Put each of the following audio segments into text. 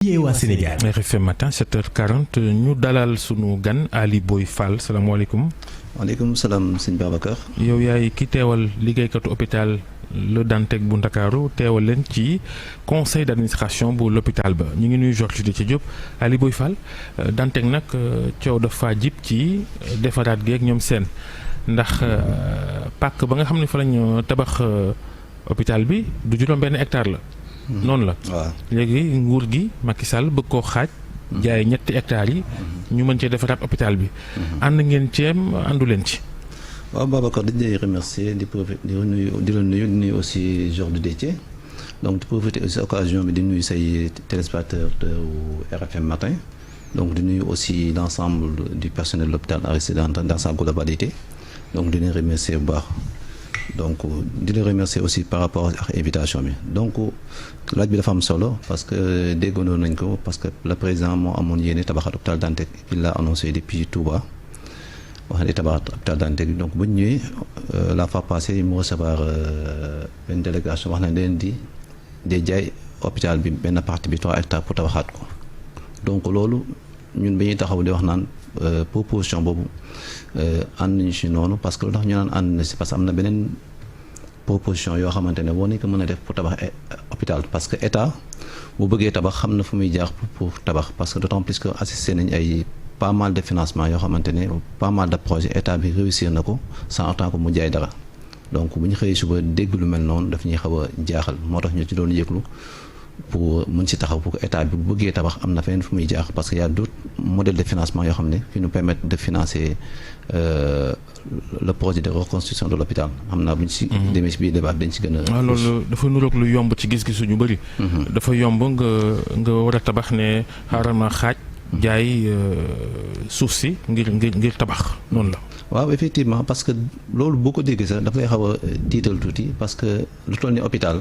Yeewa Sénégal. RFM matin 7h40 ñu dalal sunu gan Ali Boye Fall salaamaaleykum. waaleykum salaam sëñ Babacar. yow yaay ki teewal liggéeykatu hôpital Le Dantec bu Ndakaaru teewal leen ci conseil d'administration bu l'hôpital ba ñu ngi nuyu Georges Déthié Diop. Ali Boye Fall Dantec nag coow dafa jib ci defaraat geeg ñoom seen ndax pàkk ba nga xam ne fa lañ tabax hôpital bi du juróom benn hectare la. noonu la waaw léegi nguur gi Macky Sall bëgg koo xaaj jaay ñetti hectares yi ñu mën cee defaraat hôpital bi ànd ngeen ceem àndu leen ci. waaw Babacar dañ lay remercier di la nuyu aussi Georges Déthié donc di profiter aussi occasion bi di nuyu say téléspectateurs de RFM matin donc di nuyu aussi l'ensemble du personnel de l'hôpital Aristide dans sa globalité donc di leen remercier bu baax. donc di la remercier aussi par rapport ak invitation bi donc laaj bi dafa am solo parce que déggoon nañ ko parce que le président moo amoon yéene tabaxat hôpital Dantec il l'a annoncé depuis Touba wax ne tabaxat hôpital Dantec bi donc bu ñu ñëwee la fois passée mu recevoir benn délégation wax na leen di jaay hôpital bi benn partie bi 3 hectares pour tabaxaat ko donc loolu ñun bi ñuy taxaw di wax naan proposition boobu ànd nañu si noonu parce que lu tax ñu naan ànd na si parce que am na beneen proposition yoo xamante ne boo nañ ko mën a def pour tabax hôpital parce que état bu bëggee tabax xam na fu muy jaar pour tabax parce que d'autant plus que assisté nañ ay pas mal de financement yoo xamante ne pas mal de projets état bi réussir na ko sans autant que mu jaay dara donc bu ñu xëyee suba dégg lu mel noonu daf ñuy xaw a jaaxal moo tax ñu ci doon yëglu pour mën ci taxaw pour que état bi bu bëggee tabax am na feneen fu muy jaar parce que y a d'autres modèles de financement yoo xam ne qui nous permettent de financer le projet de reconstruction de l'hôpital xam naa bu ñu si demee si biir débat dañ si gën a waaw loolu dafa nuroog lu yomb ci gis-gisu ñu bëri dafa yomb nga war a tabax ne xaaral ma xaaj jaay suuf si ngir tabax noonu la waaw effectivement parce que loolu boo ko déggee sax dafa lay xaw a tiital tuuti parce que lu toll ni hôpital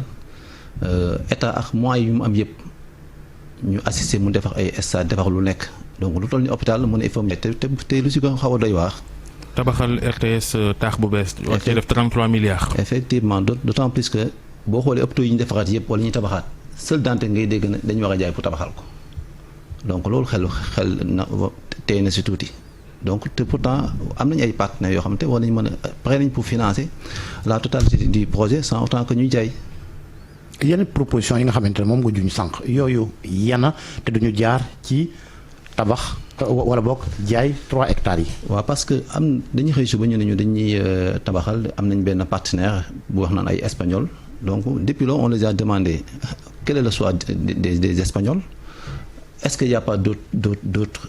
état ak moyens yu mu am yëpp ñu assister mu defar ay stade defar lu nekk donc lu toll ni hôpital mu ne il faut te lu si ko xaw a doy waar. tabaxal RTS taax bu bees. war cee def 33 milliards. effectivement d'autant plus que boo xoolee hôpitaux yi ñu defaraat yëpp wala ñu tabaxaat seul Dantec ngay dégg ne dañu war a jaay pour tabaxal ko donc loolu xel na tey na si tuuti. donc te pourtant am nañu ay partenaires yoo xam te war nañu mën a pare nañ pour financer la totalité du projet sans autant que ñuy jaay. yenn proposition yi nga xamante ne moom nga juñ sànq yooyu yana te duñu jaar ci tabax wala boog jaay 3 hectares yi. waaw parce que dañuy xëy suba ñu ne ñu dañuy tabaxal am nañ benn partenaire bu wax naan ay espagnol donc depuis lors on les a demandé quel est le choix des espagnols est-ce qu'il y a pas d'autres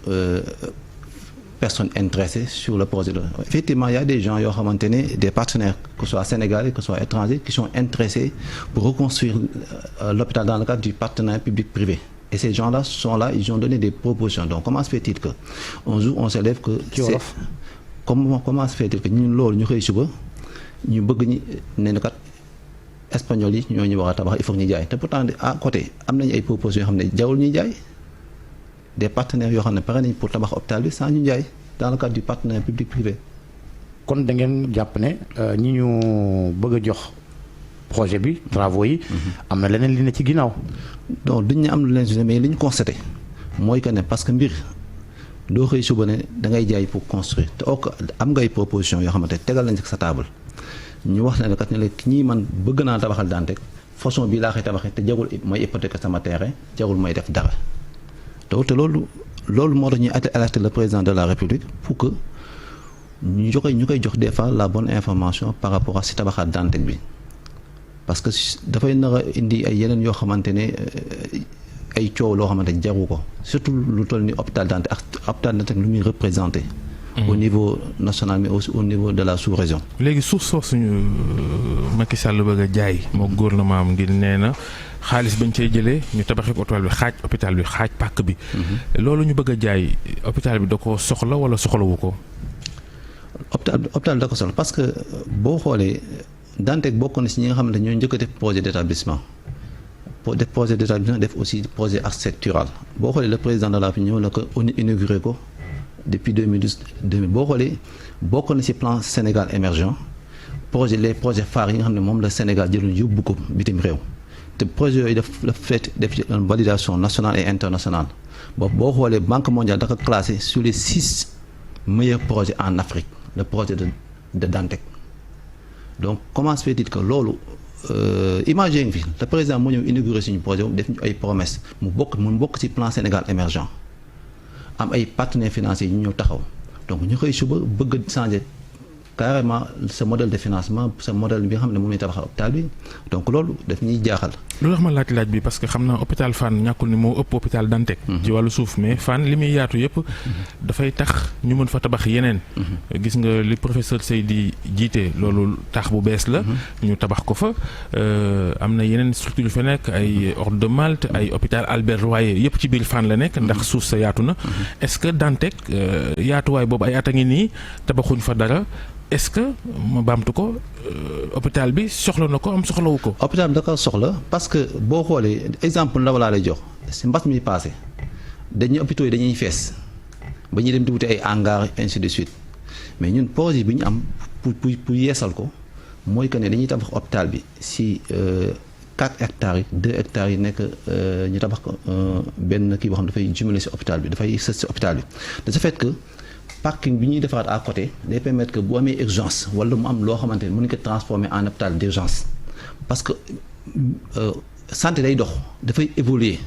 personnes intéressées sur le projet. Effectivement, il y a des gens yoo xamante ne des partenaires que ce soit sénégalais que ce soit étrangers qui sont intéressés pour reconstruire l'hôpital dans le cadre du partenariat public-privé. Et ces gens-là sont là, ils ont donné des propositions. Donc comment se fait-il que un jour on s'élève que comment se fait-il que ñun loolu ñu xëy suba ñu bëgg ñi ne kat espagnol yi ñoo ñu war a tabax il faut ñu jaay te pourtant à côté am nañu ay propositions yoo xam ne jarul ñuy jaay. des partenaires yoo xam ne pare nañ pour tabax hôpital bi sans ñu jaay dans le cadre du partenariat public-privé. kon da ngeen jàpp ne ñi ñu bëgg a jox projet bi travaux yi. am na leneen li ne ci ginnaaw. donc duñ ne am lu leen si mais li ñu constaté mooy que ne parce que mbir doo xëy suba ne da ngay jaay pour construire te am ngay proposition yoo xamante tegal nañ sa table ñu wax ne kat ne la ñii man bëgg naa tabaxal Dantec façon bii laa koy tabaxee te jarul mooy hypothèque sama terrain jarul mooy def dara. te loolu moo tax ñuy alerter le président de la République pour que ñu koy jox des fois la bonne information par rapport à si tabaxaat Dantec bi parce que dafay nar a indi ay yeneen yoo xamante ne ay coow loo xamante ne jaru ko surtout lu toll ni hôpital Dantec ak hôpital Dantec lu muy représenté. au niveau national mais aussi au niveau de la sous-région. léegi suuf soosu suñu Macky Sall bëgg a jaay moo gouvernement am ngir nee na xaalis bañ cay jëlee ñu tabaxee ko hôpital bi xaaj pàkk bi. loolu ñu bëgg a jaay hôpital bi da ko soxla wala soxlawu ko. hôpital da ko soxla parce que boo xoolee Dantec bokk na si ñi nga xam ne ñoo njëkk a def projet d'établissement def projet d'établissement def aussi projet architectural boo xoolee le président de la République ñëw na ko inauguré ko depuis 2012 boo xoolee bokk na si plan Sénégal émergent les projets phares yi nga xam ne moom la Sénégal jëloon yóbbu ko bitim réew. te projet yooyu daf def une validation nationale et internationale boo xoolee Banque mondiale da ko classé sur les 6 meilleurs projets en Afrique le projet de Dantec donc comment se fait-il que loolu imagine fi le président moo ñëw inauguré suñu projet def ñu ay promesses mu bokk ci plan Sénégal émergent am ay partenaires financiers ñu ñëw taxaw donc ñu xëy suba bëgg a changer carrément ce modèle de financement ce modèle bi nga xam ne moom la tabax hôpital bi donc loolu daf ñuy jaaxal. loolu tax ma laaj bi parce que xam naa hôpital Fann ñàkkul ni moo ëpp hôpital Dantec. ci wàllu suuf mais Fann li muy yaatu yëpp. dafay tax ñu mën fa tabax yeneen. gis nga li professeur Seydi jiite loolu tax bu bees la. ñu tabax ko fa am na yeneen structure yu fa nekk ay Hôtel de Malte ay hôpital Albert Royer yëpp ci biir Fann la nekk ndax suuf sa yaatu na. est-ce que Dantec yaatuwaay boobu ay at a ngi nii tabaxuñ fa dara. est-ce que ma baamtu ko hôpital bi soxla na ko am soxlawu ko. hôpital bi da ko soxla parce que boo xoolee exemple ndaw laa lay jox si mbas mi passé dañuy hôpitaux yi dañuy fees ba ñuy dem di wuti ay hangars ainsi de suite mais ñun projet bi ñu am pour yeesal ko mooy que ne dañuy tabax hôpital bi si 4 hectares yi 2 hectares yi nekk ñu tabax ko benn kii boo xam dafay jumelé si hôpital bi dafay sës si hôpital bi de ce fait que. parking bi ñuy defaraat à côté day permettre que bu amee urgence wala mu am loo xamante ne mën nañu ko transformer en hôpital d'urgence parce que santé day dox dafay évoluer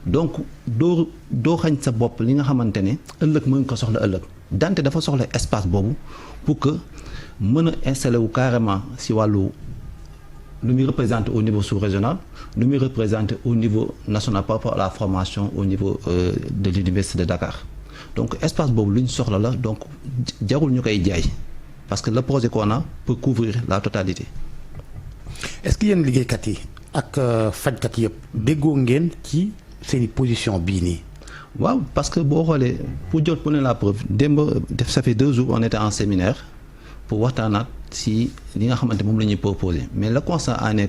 donc doo xañ sa bopp li nga xamante ne ëllëg mën nga ko soxla ëllëg Dantec dafa soxla espace boobu pour que mën a installer wu carrément si wàllu lu muy représenter au niveau sous-régional lu muy représenter au niveau national par rapport à la formation au niveau de l'université de Dakar. donc espace boobu lu ñu soxla la donc jarul ñu koy jaay parce que le projet qu'on a peut couvrir la totalité. est-ce que yéen liggéeykat yi ak fajkat yëpp déggoo ngeen ci seeni position bii nii. waaw parce que boo xoolee pour jot pour ne la preuve démb ça fait 2 jours on était en séminaire pour waxtaanaat si li nga xamante moom la ñuy proposer mais le constat en est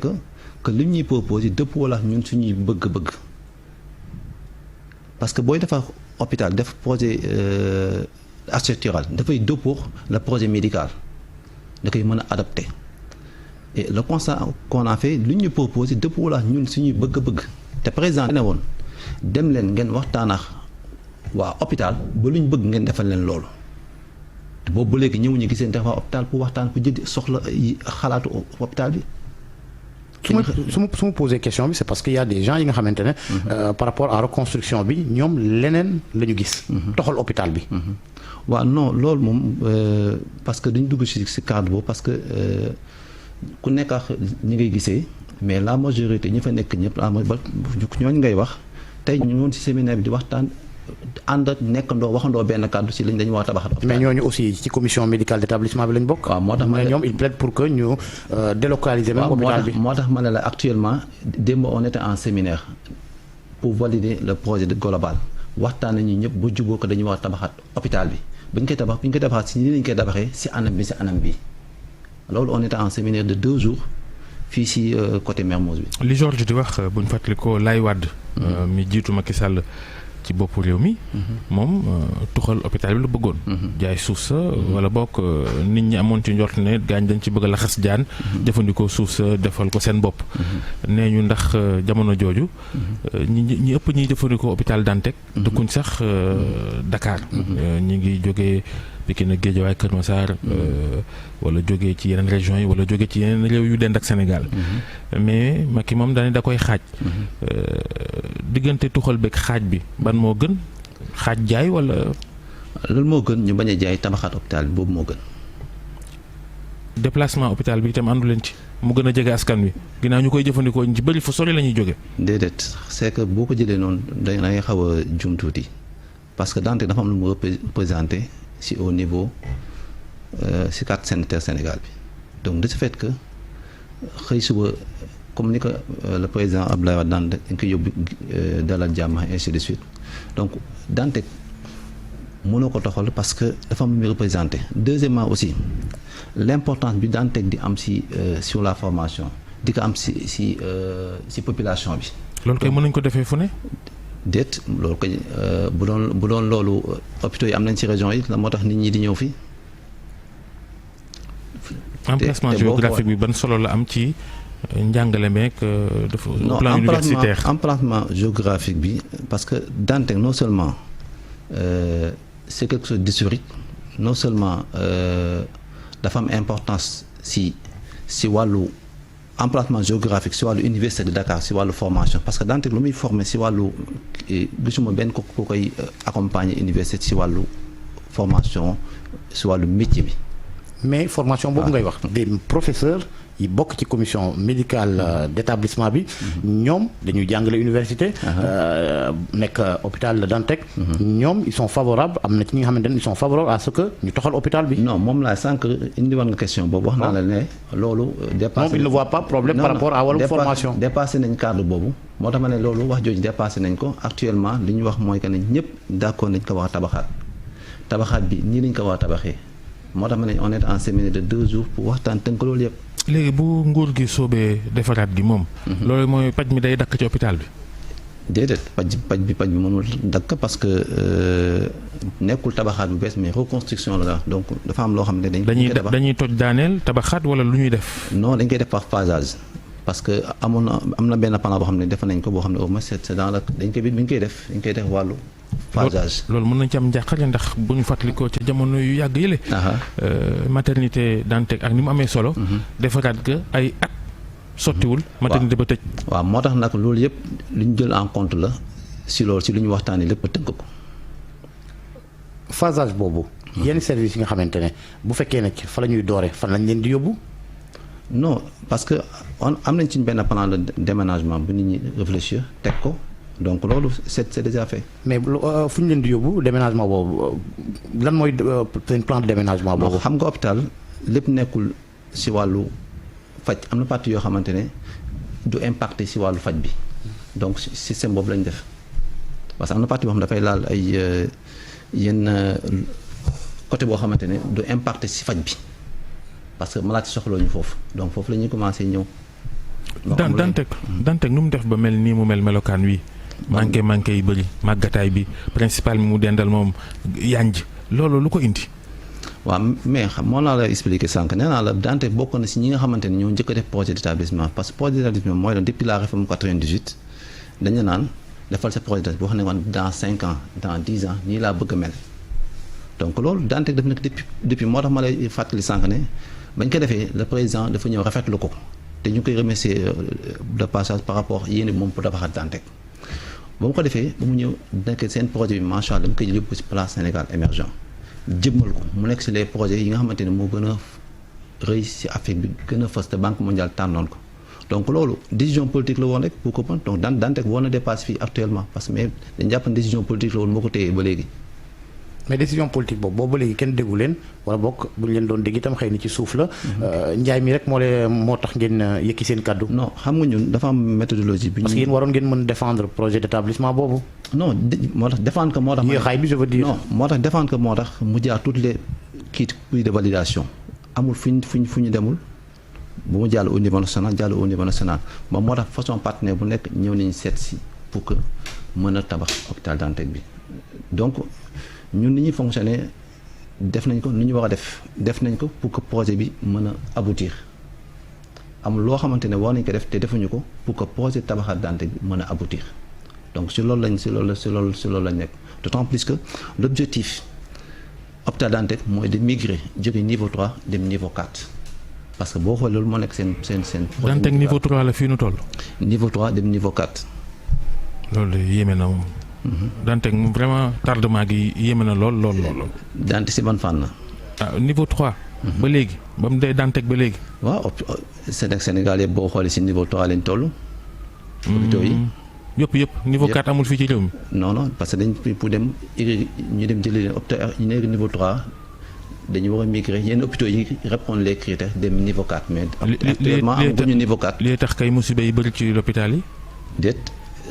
que li ñuy proposer dëppoo la ñun suñuy bëgg-bëgg parce que booy defar hôpital def projet architectural dafay dëppoo le projet médical da koy mën a adapté et le constat qu'on a fait lu ñu proposé dëppoo la ñun suñuy bëgg-bëgg te président ne woon dem leen ngeen waxtaan ak waa hôpital ba lu ñu bëgg ngeen defal leen loolu te boobu ba léegi ñëwuñu gisee defar hôpital pour waxtaan pour jënd soxla xalaatu hôpital bi. su ma posé question bi c'est parce que y a des gens yi nga xamante ne par rapport à reconstruction bi ñoom leneen la ñu gis toxal hôpital bi waaw non loolu moom parce que dañu dugg ci cadre boobu parce que ku nekk ak ñi ngay gisee mais la majorité ñi fa nekk ñëpp ñooñu ngay wax tey ñu woon ci séminaire bi di waxtaan ànd ak nekkandoo waxandoo benn kàddu ci lañ dañu war a tabaxat. mais ñooñu aussi ci commission médicale d'établissement bi lañ bokk. waaw moo tax ma ne ñoom il plaide pour que ñu délocaliser même hôpital bi. moo tax ma ne la actuellement démb on était en séminaire pour valider le projet global waxtaan nañu ñëpp ba juboo ko dañu war a tabaxat hôpital bi bu ñu koy tabaxaat ci nii lañ koy tabaxee ci anam bi loolu on était en séminaire de 2 jours fii ci côté Mermoz bi. li Georges di wax bu ñu fàttali ko Laye Wade. mi jiitu Macky Sall. ci boppu réew mi moom tuxal hôpital bi la bëggoon jaay suuf sa wala bokk nit ñi amoon ci njort ne gaañ dañ ci bëgg a laxas jaan jëfandikoo suuf sa defal ko seen bopp nee ñu ndax jamono jooju ñi ëpp ñiy jëfandikoo hôpital Dantec dëkkuñ sax Dakar ñi ngi jógee Pikine Guédiawaye Kër Massar wala jógee ci yeneen régions yi wala jógee ci yeneen réew yu dend ak Sénégal mais Macky moom daane da koy xaaj diggante tuxal beeg xaaj bi ban moo gën xaaj jaay wala. loolu moo gën ñu bañ a jaay tabaxaat hôpital bi boobu moo gën. déplacement hôpital bi itam àndu leen ci mu gën a jege askan wi ginnaaw ñu koy jëfandikoo ñu ci bëri fu sori la ñuy jóge. déedéet c'est que boo ko jëlee noonu da ngay xaw a jum tuuti parce que Dantec dafa am lu mu représenté si au niveau si carte sanitaire Sénégal bi donc de ce fait que xëy suba comme ni ko le président Abdoulaye Wade daan dañ koy yóbbu dalal jàmm ainsi de suite donc Dantec mënoo ko toxal parce que dafa am lu muy représenté deuxièmement aussi l'importance bi Dantec di am si sur la formation di ko am si population bi. loolu kay mën nañu ko defee fu ne. déet loolu koy bu doon loolu hôpitaux yi am nañ ci région yi la moo tax nit ñi di ñëw fii. emplacement géographique bi ban solo la am ci njàngale meek dafa plan universitaire. emplacement géographique bi parce que Dantec non seulement c'est quelque chose d'historique non seulement dafa am importance si wàllu emplacement géographique si wàllu université de Dakar si wàllu formation parce que Dantec lu muy former si wàllu gisuma benn ko koy accompagner université si wàllu formation si wàllu métier bi. mais formation boobu ngay wax des professeurs yi bokk ci commission médicale d'établissement bi ñoom dañuy jàngale université nekk hôpital de Dantec ñoom ils sont favorables am na ci ñi nga xamante ne ils sont favorables à ce que ñu toxal hôpital bi. non moom laa sànq indi woon nga question boobu wax naa la ne loolu dépassé moom il ne voit pas problème par rapport à wàllu formation dépassé nañ cadre boobu moo tax ma ne loolu wax jooju dépassé nañ ko actuellement li ñu wax mooy que ne ñëpp d'accord nañ ko wax tabaxaat bi nii lañ ko war a tabaxee moo tax ma ne on est en séminaire de 2 jours pour waxtaan tënk loolu yëpp. léegi bu nguur gi soobee defaraat gi moom. loolu mooy paj mi day dakk ci hôpital bi. déedéet paj bi mënul dakk parce que nekkul tabaxaat bu bees mais reconstruction la donc dafa am loo xam ne dañuy toj daaneel tabaxaat wala lu ñuy def. non dañ koy def par phasage parce que am na benn plan boo xam ne def nañ ko boo xam ne au moins c'est dans la dañ koy def wàllu. phasage loolu mën nañ ci am njàqare ndax bu ñu fàttalikoo ca jamono yu yàgg yële. maternité Dantec ak ni mu amee solo. defaraat ga ay at sottiwul. maternité ba tëj. waaw moo tax nag loolu yëpp lu ñu jël en compte la si loolu si lu ñu waxtaanee lépp tënk ko. phasage boobu. yenn service yi nga xamante ne bu fekkee ne fa la ñuy doore fan lañ leen di yóbbu. non parce que am nañ ci benn plan de déménagement bu nit ñi réfléchir teg ko. donc loolu c'est déjà fait. mais fu ñu leen di yóbbu déménagement boobu lan mooy seen plan de déménagement boobu. xam nga hôpital lépp nekkul ci wàllu faj am na partie yoo xamante ne du impacté ci wàllu faj bi donc système boobu lañ def parce que am na partie boo xam dafay laal ay yenn côté boo xamante ne du impacté ci faj bi parce que malade soxla ñu foofu donc foofu la ñuy commencé ñëw. Dantec nu mu def ba mel nii mu mel melokaan wi. manqué yi bëri màggataay bi principal mi mu dendal moom yanj loolu lu ko indi. waaw mais moo naa la expliquer sànq nee naa la Dantec bokk na si ñi nga xamante ne ñoo njëkk a def projet d'établissement parce que projet d'établissement mooy doon depuis la réforme 98 dañu naan defal sa projet d'établissement boo xam ne woon dans 5 ans dans 10 ans nii laa bëgg a mel donc loolu Dantec def nekk depuis moo tax ma lay fàttali sànq ne bañ ko defee le président dafa ñëw rafetlu ko te ñu koy remercier de passage par rapport yéen moom pour tabaxaat Dantec ba mu ko defee ba mu ñëw nekk seen projet bi macha allah dama koy jël yóbbu ci place Sénégal émergent jëmmal ko mu nekk ci les projets yi nga xamante ne moo gën a rëy ci Afrique bi gën a fës te Banque mondiale tànnoon ko donc loolu décision politique la woon rek pour ko donc Dantec war na dépasse fii actuellement parce que mais dañ jàpp ne décision politique la woon moo ko téye ba léegi. mais décision politique boobu ba léegi kenn déggu leen wala bokk bu ñu leen doon dégg itam xëy na ci suuf la. njaay mi rek moo tax ngeen yëkki seen kàddu. non xam nga ñun dafa am méthodologie. bi ñu parce que yéen waroon ngeen mën défendre projet d'établissement boobu. non moo tax défendre que moo tax. yéexaay bi je veux dire. non moo tax défendre que moo tax mu jaar toutes les kii de validation amul fu ñu demul bu mu jàll au niveau national jàll au niveau national moom moo tax façon partenaire bu nekk ñëw nañu seet si pour que mën a tabax hôpital Dantec bi donc. ñun ni ñuy fonctionner def nañ ko ni ñu war a def nañ ko pour que projet bi mën a aboutir amul loo xamante ne war nañ ko def te defuñu ko pour que projet tabaxaat Dantec bi mën a aboutir donc si loolu lañ nekk d'autant plus que l'objectif hôpital Dantec mooy de migrer jóge niveau 3 dem niveau 4 parce que boo xoolee loolu moo nekk seen. Dantec niveau 3 la fii nu toll. niveau 3 dem niveau 4. loolu yéeme na moom. Dantec moom vraiment tardement gi yéeme na lool. Dantec si ban fànn. niveau 3. ba léegi ba mu dee Dantec ba léegi. waaw Sénégal yëpp boo xoolee si niveau 3 lañ toll. hôpitaux yi. yëpp niveau 4 amul fii ci réew mi. non parce que dañ pour dem ñu dem jëli leen hôpital ñu nekk niveau 3 dañu war a migrer yenn hôpitaux yi répondre les critères dem niveau 4 mais. actuellement amaguñu niveau 4. li tax kay musiba yi bëri ci l'hôpital yi. déet.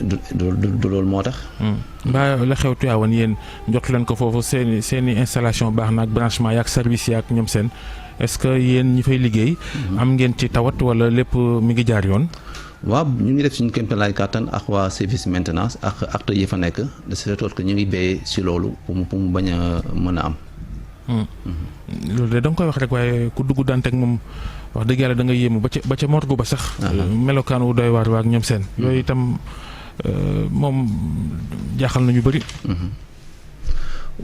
du loolu moo tax. mbaa la xew Tivaouane yéen jot leen ko foofu seeni installation baax na ak branchement yaak service yaak ñoom seen est-ce que yéen ñi fay liggéey. am ngeen ci tawat wala lépp mi ngi jaar yoon. waaw ñu ngi def suñu kéemtalaay kàttan ak waa service maintenance ak acteurs yi fa nekk de ce fait que ñu ngi béyee si loolu pour mu bañ a mën a am. loolu de da nga koy wax rek waaye ku dugg Dantec moom wax dëgg yàlla da nga yéemu ba ca morgue ba sax. melokaan wu doy waar waak ñoom seen. yooyu itam moom jaaxal nañu bëri.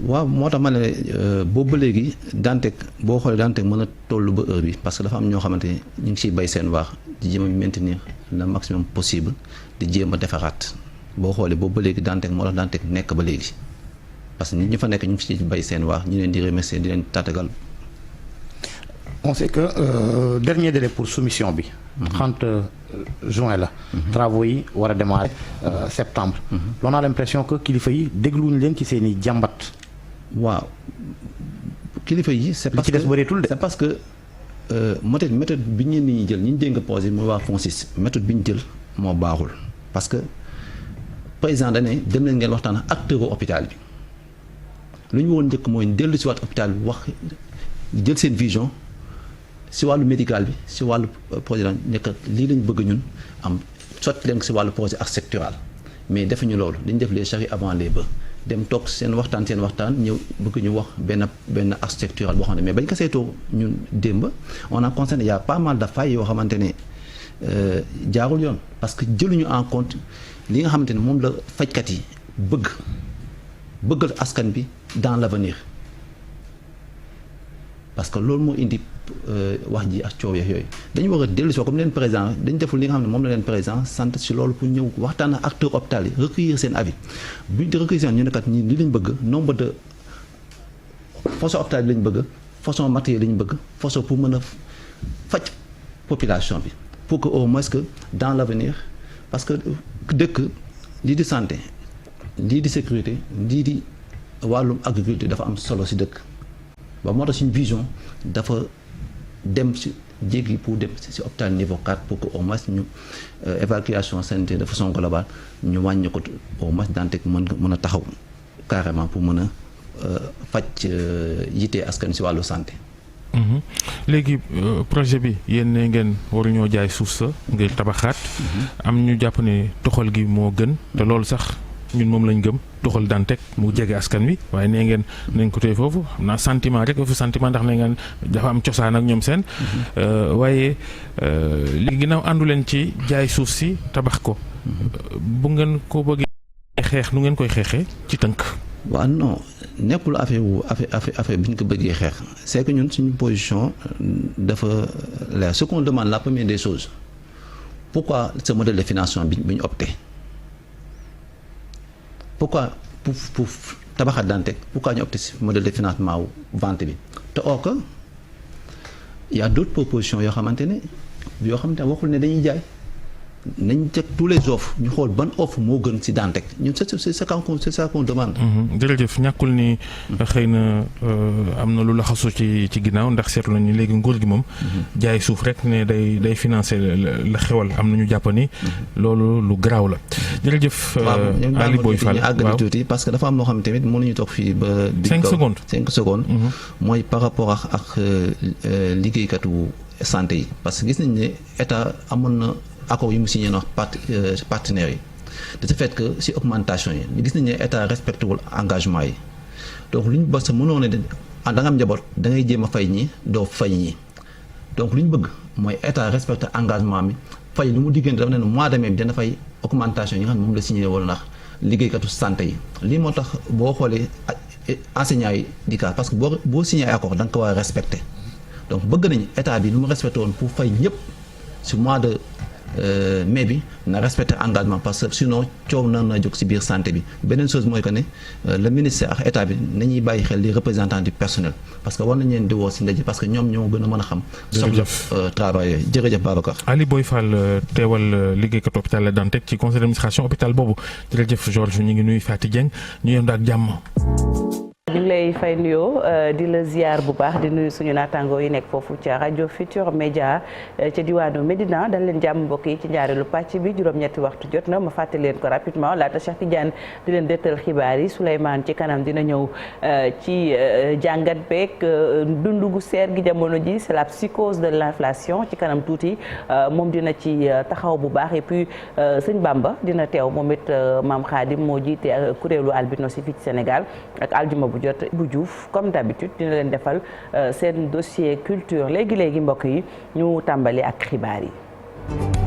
waaw moo tax ma ne boobu ba léegi Dantec boo xoolee Dantec mën a toll ba heure bi parce que dafa am ñoo xamante ni ñu ngi siy bay seen waax di jéem a maintenir le maximum possible di jéem a defaraat boo xoolee boobu ba léegi Dantec moo tax Dantec nekk ba léegi parce que nit ñi fa nekk ñu ngi siy bay seen waax ñu leen di remercier di leen tàttagal. On sait que dernier délai pour soumission bi 30 juin la travaux yi war a démarrer septembre on a l'impression que kilifa yi dégluñu leen ci seen i jàmbat. waaw kilifa yi c'est parce que c'est parce que méthode bi ñeen nit ñi jël ñi ñu dénk posé mooy waa FONSIS méthode bi ñu jël moo baaxul parce que président da ne dem leen ngeen waxtaan ak acteur hôpital bi lu ñu woon njëkk mooy dellu si waat hôpital bi wax jël seen vision si wàllu médical bi si wàllu projet la nekk lii lañ bëgg ñun am sotti leen si wàllu projet architectural mais defuñu loolu dañu def les charrues avant les bœufs dem toog seen waxtaan ñëw bëgg ñu wax benn architectural boo xam ne mais bañ ko saytoo ñun démb on a constaté y a pas mal de failles yoo xamante ne jaarul yoon parce que jëluñu en compte li nga xamante ne moom la fajkat yi bëggal askan bi dans l'avenir parce que loolu moo indi wax ji ak coow yooyu dañu war a dellu si comme leen président dañu deful li nga xam ne moom la leen président sant si loolu pour ñëw waxtaan ak acteurs hôpital yi recueillir seen avis bu ñu recueillir seen ñu ne kat ñi li lañ bëgg nombre de façon hôpital bi lañ bëgg façon matériel lañ bëgg façon pour mën a faj population bi pour que au moins que dans l'avenir parce que dëkk lii di santé lii di sécurité lii di wàllum agriculture dafa am solo si dëkk ba moo tax suñu vision dafa dem si jéggi pour dem si hôpital niveau 4 pour que au moins ñu évacuation sanitaire de façon globale ñu wàññi ko au moins Dantec mën a taxaw carrément pour mën a faj yite askan si wàllu santé. léegi projet bi yéen ne ngeen waruñoo jaay suuf sa ngir tabaxaat. am ñu jàpp ne toxal gi moo gën te loolu sax ñun moom lañ gëm toxal Dantec mu jege askan wi waaye nee ngeen nañ ko tey foofu xam naa sentiment rek fu sentiment ndax nee ngeen dafa am cosaan ak ñoom seen. waaye li ginnaaw àndu leen ci jaay suuf si tabax ko. bu ngeen ko bëggee xeex nu ngeen koy xeexee ci tënk. waaw non nekkul affaire bi ñu ko bëggee xeex c'est que ñun suñu position dafa leer ce qu'on demande la première des choses pourquoi ce modèle de financement bi ñu opté pourquoi pour tabaxat Dantec pourquoi ñu opté ci modèle de financement wu vente bi te or que y a d'autres propositions yoo xamante ne waxul ne dañuy jaay nañ teg tous les offres ñu xool ban offre moo gën ci Dantec ñun c'est ça qu'on demande. jërëjëf ñàkkul ni xëy na am na lu laxasu ci ginnaaw ndax seetlu nañu léegi nguur gi moom. jaay suuf rek ne day financer la xewal am na ñu jàpp ni. loolu lu garaaw la. jërëjëf Ali Boy Fall waaw tuuti parce que dafa am loo xam ne tamit mënuñu toog fii ba. 5 secondes 5 secondes. mooy par rapport ak liggéeykatu santé yi parce que gis nañ ne état amoon na. accord yi mu signé na partenaires yi de ce fait que si augmentation yi gis nañu ne état respecté wul engagement yi donc lu ñu ba sa mënoo ne da nga am njaboot da ngay jéem a fay ñi doo fay ñi donc lu ñu bëgg mooy état respecté engagement bi fay lu mu diggante dafa ne mois de mai bi dana fay augmentation yi nga xam ne moom la signé woon ndax liggéeykatu santé yi lii moo tax boo xoolee enseignants yi di kaas parce que boo signé ay accord da nga ko war a respecté donc bëgg nañ état bi lu mu respecté woon pour fay ñëpp si mois de mai bi na respecter engagement parce que sinon coow na jóg ci biir santé bi beneen chose mooy que ne le ministère ak état bi nañuy bàyyi xel les représentants du personnel parce que war nañ leen di woo ci ndaje parce que ñoom ñoo gën a mën a xam soxla travailleurs jërëjëf Babacar. Ali Boy Fall teewal liggéeykat hôpital la Dantec ci conseil d'administration hôpital boobu jërëjëf Georges ñu ngi nuyu Fatou Dieng ñu yem ak jàmm. ñu ngi lay fay nuyoo di la ziar bu baax di nuyu suñu naataangoo yi nekk foofu ca rajo Futur Média ca diwaanu Médina dañ leen jàmm mbokk yi ci njaareelu pàcc bi juróom-ñetti waxtu jot na ma fàttali leen ko rapidement laata Cheikh Tidiane di leen dëttal xibaar yi Souleymane ci kanam dina ñëw ci jàngat beeg dundu gu seer gi jamono ji c'est la psychose de l'inflation ci kanam tuuti moom dina ci taxaw bu baax et puis sëñ Bamba dina teew moom it Maam Khadim moo jiite kuréelu albinos yi fii ci Sénégal ak aljuma bu bu jot bu Diouf comme d'habitude dina leen defal seen dossier culture léegi mbokk yi ñu tàmbali ak xibaar yi.